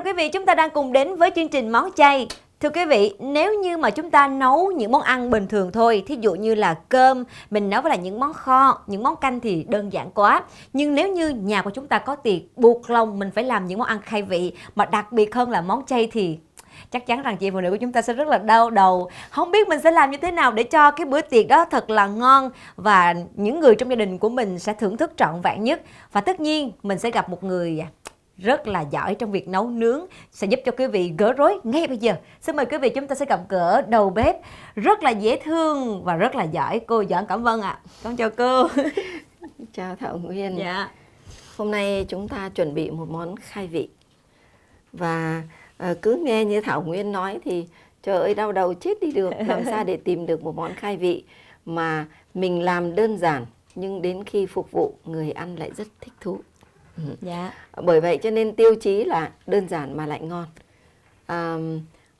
quý vị, chúng ta đang cùng đến với chương trình Món Chay. Thưa quý vị, nếu như mà chúng ta nấu những món ăn bình thường thôi, thí dụ như là cơm, mình nấu với là những món kho, những món canh thì đơn giản quá. Nhưng nếu như nhà của chúng ta có tiệc, buộc lòng mình phải làm những món ăn khai vị, mà đặc biệt hơn là món chay thì chắc chắn rằng chị phụ nữ của chúng ta sẽ rất là đau đầu. Không biết mình sẽ làm như thế nào để cho cái bữa tiệc đó thật là ngon và những người trong gia đình của mình sẽ thưởng thức trọn vẹn nhất. Và tất nhiên mình sẽ gặp một người rất là giỏi trong việc nấu nướng, sẽ giúp cho quý vị gỡ rối ngay bây giờ. Xin mời quý vị, chúng ta sẽ gặp gỡ đầu bếp rất là dễ thương và rất là giỏi, cô Doãn Cẩm Vân ạ. Con chào cô. Chào Thảo Nguyên. Dạ. Hôm nay chúng ta chuẩn bị một món khai vị. Và cứ nghe như Thảo Nguyên nói thì trời ơi đau đầu chết đi được. Làm sao để tìm được một món khai vị mà mình làm đơn giản nhưng đến khi phục vụ người ăn lại rất thích thú. Dạ. Bởi vậy cho nên tiêu chí là đơn giản mà lại ngon.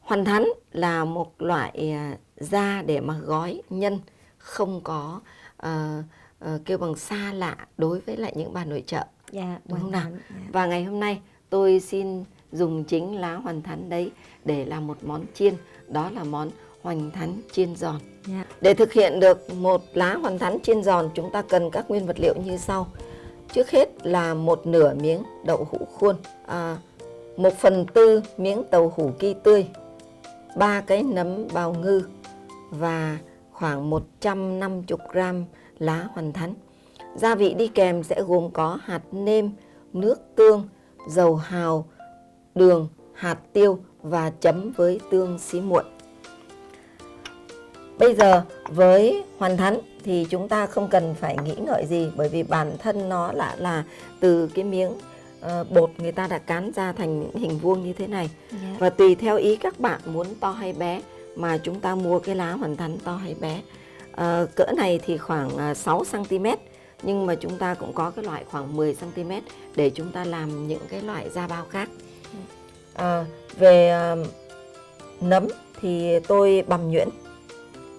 Hoàn thắn là một loại da để mà gói nhân, không có kêu bằng xa lạ đối với lại những bà nội trợ. Dạ, đúng không nào? Dạ. Và ngày hôm nay tôi xin dùng chính lá hoàn thắn đấy để làm một món chiên, đó là món hoành thắn chiên giòn. Dạ. Để thực hiện được một lá hoành thắn chiên giòn, chúng ta cần các nguyên vật liệu như sau. Trước hết là một nửa miếng đậu hũ khuôn, 1/4 miếng tàu hũ ki tươi, 3 cái nấm bào ngư và khoảng 150 gram lá hoành thắn. Gia vị đi kèm sẽ gồm có hạt nêm, nước tương, dầu hào, đường, hạt tiêu và chấm với tương xí muội. Bây giờ với hoành thắn thì chúng ta không cần phải nghĩ ngợi gì, bởi vì bản thân nó là từ cái miếng bột người ta đã cán ra thành những hình vuông như thế này. Dạ. Và tùy theo ý các bạn muốn to hay bé mà chúng ta mua cái lá hoành thắn to hay bé. Cỡ này thì khoảng 6 cm, nhưng mà chúng ta cũng có cái loại khoảng 10 cm để chúng ta làm những cái loại da bao khác. Về nấm thì tôi bằm nhuyễn.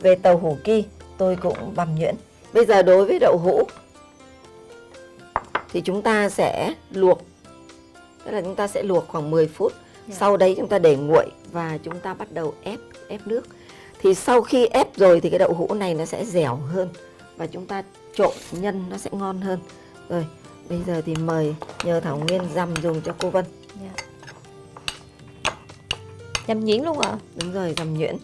Về tàu hũ ki tôi cũng bằm nhuyễn. Bây giờ đối với đậu hũ thì chúng ta sẽ luộc. Tức là chúng ta sẽ luộc khoảng 10 phút. Sau đấy chúng ta để nguội và chúng ta bắt đầu ép nước. Thì sau khi ép rồi thì cái đậu hũ này nó sẽ dẻo hơn và chúng ta trộn nhân nó sẽ ngon hơn. Rồi, bây giờ thì nhờ Thảo Nguyên dằm dùng cho cô Vân. Dạ. Dằm nhuyễn luôn ạ? Đúng rồi, dằm nhuyễn.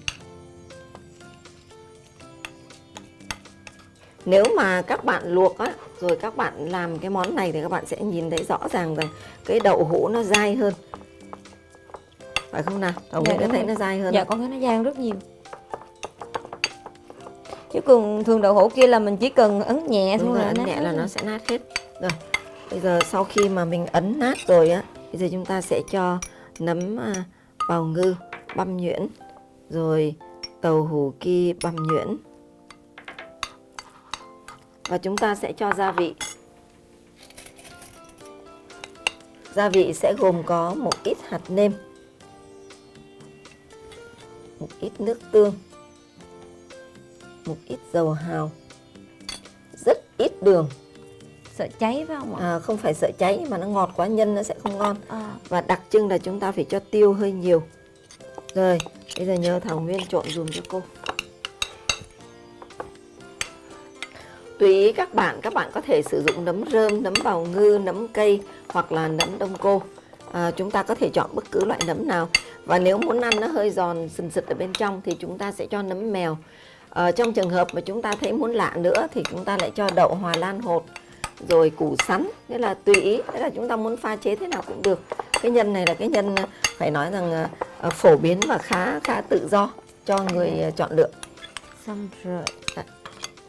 Nếu mà các bạn luộc á, rồi các bạn làm cái món này thì các bạn sẽ nhìn thấy rõ ràng rằng cái đậu hũ nó dai hơn. Phải không nào? Thảo Nguyên có thấy nó dai hơn. Dạ, con thấy nó dai hơn rất nhiều. Chứ thường đậu hũ kia là mình chỉ cần ấn nhẹ thôi. Đúng rồi, ấn nhẹ là nó sẽ nát hết. Rồi, bây giờ sau khi mà mình ấn nát rồi á, bây giờ chúng ta sẽ cho nấm bào ngư băm nhuyễn, rồi tàu hũ ki băm nhuyễn. Và chúng ta sẽ cho gia vị. Gia vị sẽ gồm có một ít hạt nêm, một ít nước tương, một ít dầu hào, rất ít đường. Sợ cháy phải không ạ? Không phải sợ cháy mà nó ngọt quá nhân nó sẽ không ngon. Và đặc trưng là chúng ta phải cho tiêu hơi nhiều. Rồi, bây giờ nhờ Thảo Nguyên trộn dùm cho cô. Tùy ý các bạn có thể sử dụng nấm rơm, nấm bào ngư, nấm cây hoặc là nấm đông cô. Chúng ta có thể chọn bất cứ loại nấm nào. Và nếu muốn ăn nó hơi giòn sần sật ở bên trong thì chúng ta sẽ cho nấm mèo. Trong trường hợp mà chúng ta thấy muốn lạ nữa thì chúng ta lại cho đậu Hòa Lan hột, rồi củ sắn. Nghĩa là tùy ý, tức là chúng ta muốn pha chế thế nào cũng được. Cái nhân này là cái nhân phải nói rằng phổ biến và khá tự do cho người chọn lựa. Xong rồi.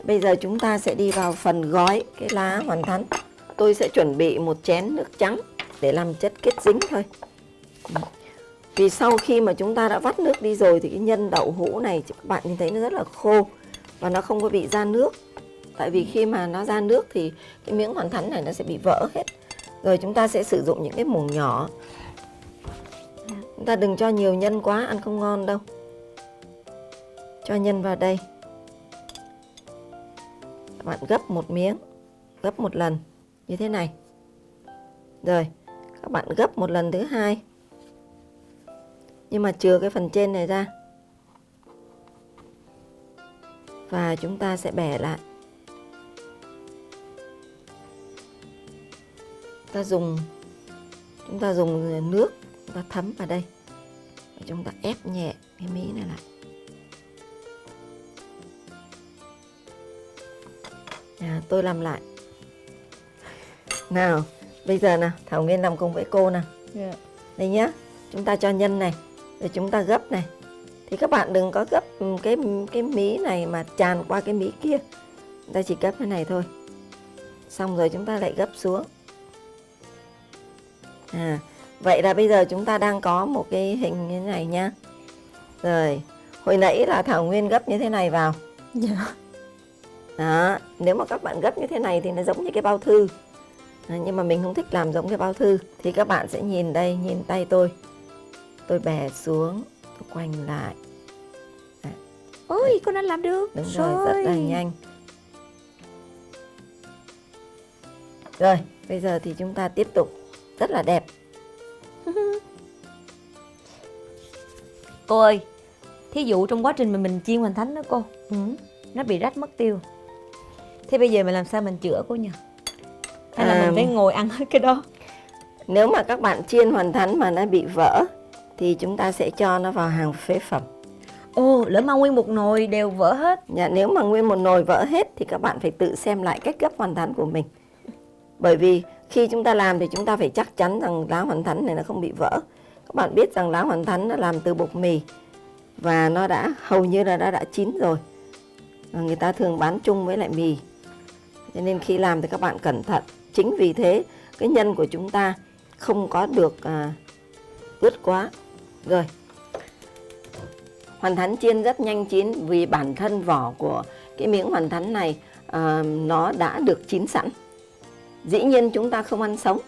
Bây giờ chúng ta sẽ đi vào phần gói cái lá hoành thắn. Tôi sẽ chuẩn bị một chén nước trắng để làm chất kết dính thôi. Vì sau khi mà chúng ta đã vắt nước đi rồi thì cái nhân đậu hũ này các bạn nhìn thấy nó rất là khô và nó không có bị ra nước. Tại vì khi mà nó ra nước thì cái miếng hoành thắn này nó sẽ bị vỡ hết. Rồi chúng ta sẽ sử dụng những cái muỗng nhỏ. Chúng ta đừng cho nhiều nhân quá, ăn không ngon đâu. Cho nhân vào đây. Các bạn gấp một miếng, gấp một lần như thế này. Rồi, các bạn gấp một lần thứ hai. nhưng mà chừa cái phần trên này ra. Và chúng ta sẽ bẻ lại. Chúng ta dùng nước, chúng ta thấm vào đây. Và chúng ta ép nhẹ cái mí này lại. Tôi làm lại. Nào, bây giờ nào, Thảo Nguyên làm cùng với cô nào. Đây nhá, chúng ta cho nhân này, rồi chúng ta gấp này. Thì các bạn đừng có gấp cái mí này mà tràn qua cái mí kia. Chúng ta chỉ gấp cái này thôi. Xong rồi chúng ta lại gấp xuống. Vậy là bây giờ chúng ta đang có một cái hình như thế này nhá. Rồi, hồi nãy là Thảo Nguyên gấp như thế này vào. Đó, nếu mà các bạn gấp như thế này thì nó giống như cái bao thư. Nhưng mà mình không thích làm giống cái bao thư. Thì các bạn sẽ nhìn đây, nhìn tay tôi. Tôi bẻ xuống, tôi quanh lại. Ôi, con đã làm được. Đúng rồi, rất là nhanh. Rồi, bây giờ thì chúng ta tiếp tục. Rất là đẹp. Cô ơi, thí dụ trong quá trình mà mình chiên hoành thánh đó cô, nó bị rách mất tiêu. Thế bây giờ mình làm sao mình chữa cô nhỉ? Hay là mình phải ngồi ăn hết cái đó? Nếu mà các bạn chiên hoành thánh mà nó bị vỡ thì chúng ta sẽ cho nó vào hàng phế phẩm. Ồ, lỡ mà nguyên một nồi đều vỡ hết. Nếu mà nguyên một nồi vỡ hết thì các bạn phải tự xem lại cách gấp hoành thánh của mình. Bởi vì khi chúng ta làm thì chúng ta phải chắc chắn rằng lá hoành thánh này nó không bị vỡ. Các bạn biết rằng lá hoành thánh nó làm từ bột mì và nó đã hầu như là đã chín rồi. Người ta thường bán chung với lại mì. Cho nên khi làm thì các bạn cẩn thận. Chính vì thế cái nhân của chúng ta không có được ướt quá. Rồi, hoành thánh chiên rất nhanh chín vì bản thân vỏ của cái miếng hoành thánh này nó đã được chín sẵn. Dĩ nhiên chúng ta không ăn sống,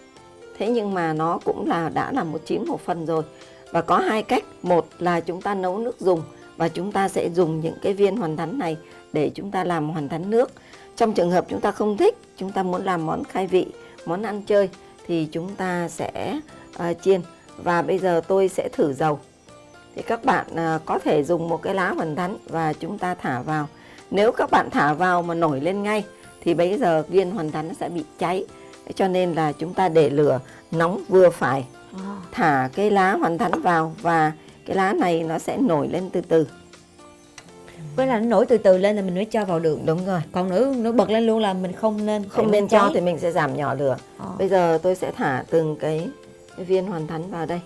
thế nhưng mà nó cũng đã là một chín một phần rồi. Và có hai cách. Một là chúng ta nấu nước dùng và chúng ta sẽ dùng những cái viên hoành thánh này để chúng ta làm hoành thánh nước. Trong trường hợp chúng ta không thích, chúng ta muốn làm món khai vị, món ăn chơi thì chúng ta sẽ chiên. Và bây giờ tôi sẽ thử dầu. Thì các bạn có thể dùng một cái lá hoành thánh và chúng ta thả vào. Nếu các bạn thả vào mà nổi lên ngay thì bây giờ viên hoành thánh nó sẽ bị cháy. Cho nên là chúng ta để lửa nóng vừa phải. Thả cái lá hoành thánh vào và cái lá này nó sẽ nổi lên từ từ. Với là nó nổi từ từ lên là mình mới cho vào được. Đúng rồi. Còn nó bật lên luôn là mình không nên cho thì mình sẽ giảm nhỏ lửa. Bây giờ tôi sẽ thả từng cái viên hoành thánh vào đây.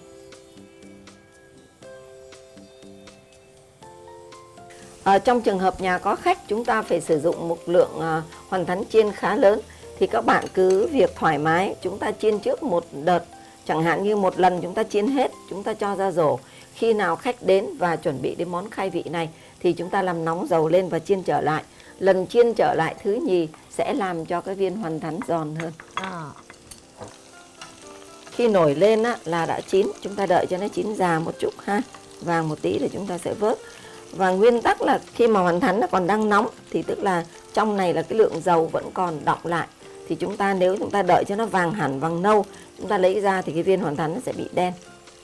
Trong trường hợp nhà có khách chúng ta phải sử dụng một lượng hoành thánh chiên khá lớn thì các bạn cứ việc thoải mái, chúng ta chiên trước một đợt, chẳng hạn như một lần chúng ta chiên hết, chúng ta cho ra rổ. Khi nào khách đến và chuẩn bị đến món khai vị này thì chúng ta làm nóng dầu lên và chiên trở lại. Lần chiên trở lại thứ nhì sẽ làm cho cái viên hoành thánh giòn hơn. Khi nổi lên là đã chín, chúng ta đợi cho nó chín già một chút ha, vàng một tí để chúng ta sẽ vớt. Và nguyên tắc là khi mà hoành thánh nó còn đang nóng thì tức là trong này là cái lượng dầu vẫn còn đọng lại. Thì nếu chúng ta đợi cho nó vàng hẳn, vàng nâu, chúng ta lấy ra thì cái viên hoành thánh nó sẽ bị đen,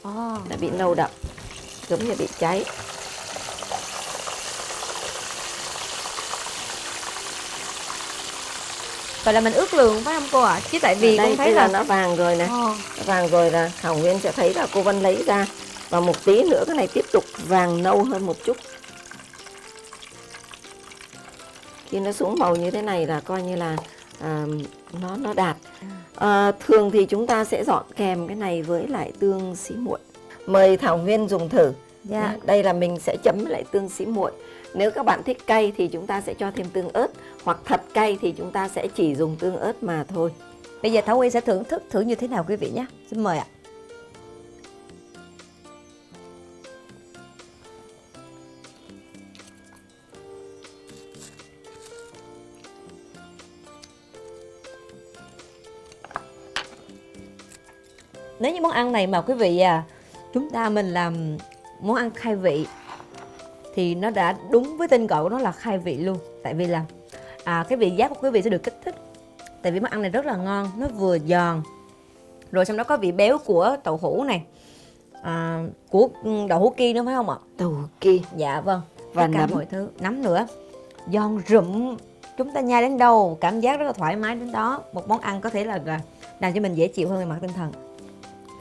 nó bị nâu đậm, giống như bị cháy. Vậy là mình ước lượng phải không cô ạ? Chứ tại vì con thấy là nó vàng rồi nè. Nó vàng rồi là Thảo Nguyên sẽ thấy là cô Vân lấy ra. Và một tí nữa cái này tiếp tục vàng nâu hơn một chút. Khi nó xuống màu như thế này là coi như là nó đạt. Thường thì chúng ta sẽ dọn kèm cái này với lại tương xí muội. Mời Thảo Nguyên dùng thử. Đây là mình sẽ chấm với lại tương xí muội. Nếu các bạn thích cay thì chúng ta sẽ cho thêm tương ớt. Hoặc thật cay thì chúng ta sẽ chỉ dùng tương ớt mà thôi. Bây giờ Thảo Nguyên sẽ thưởng thức thử như thế nào quý vị nhé. Xin mời ạ. Nếu như món ăn này mà quý vị mình làm món ăn khai vị thì nó đã đúng với tên gọi của nó là khai vị luôn. Tại vì là cái vị giác của quý vị sẽ được kích thích. Tại vì món ăn này rất là ngon, nó vừa giòn, rồi xong đó có vị béo của đậu hũ này, của đậu hũ ki nữa phải không ạ? Đậu hũ ki Dạ vâng. và Tất cả nấm. mọi thứ, nấm nữa. Giòn rụm, chúng ta nhai đến đâu cảm giác rất là thoải mái đến đó. Một món ăn có thể là làm cho mình dễ chịu hơn về mặt tinh thần.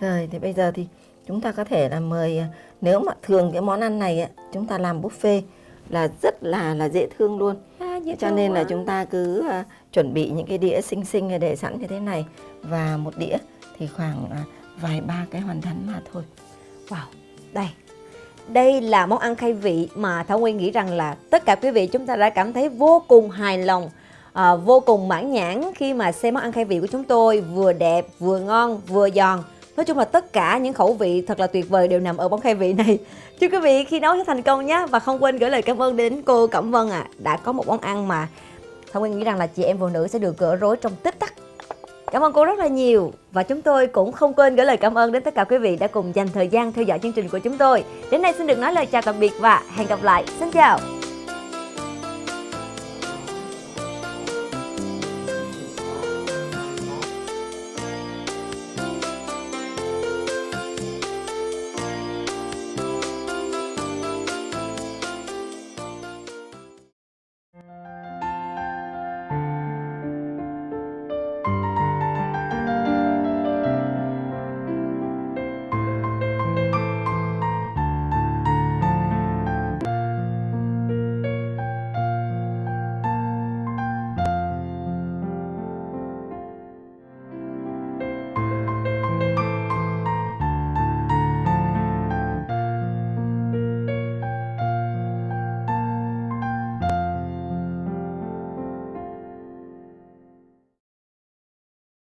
Rồi thì bây giờ thì chúng ta có thể là mời, nếu mà thường cái món ăn này chúng ta làm buffet là rất là dễ thương luôn. Cho nên là chúng ta cứ chuẩn bị những cái đĩa xinh xinh để sẵn như thế này, và một đĩa thì khoảng vài ba cái hoàn thắn mà thôi. Wow, đây là món ăn khai vị mà Thảo Nguyên nghĩ rằng là tất cả quý vị chúng ta đã cảm thấy vô cùng hài lòng, vô cùng mãn nhãn khi mà xem món ăn khai vị của chúng tôi. Vừa đẹp, vừa ngon, vừa giòn. Nói chung là tất cả những khẩu vị thật là tuyệt vời đều nằm ở món khai vị này. Chúc quý vị khi nấu sẽ thành công nhé. Và không quên gửi lời cảm ơn đến cô Cẩm Vân đã có một món ăn mà Thảo Nguyên nghĩ rằng là chị em phụ nữ sẽ được gỡ rối trong tích tắc. Cảm ơn cô rất là nhiều. Và chúng tôi cũng không quên gửi lời cảm ơn đến tất cả quý vị đã cùng dành thời gian theo dõi chương trình của chúng tôi. Đến đây xin được nói lời chào tạm biệt và hẹn gặp lại. Xin chào.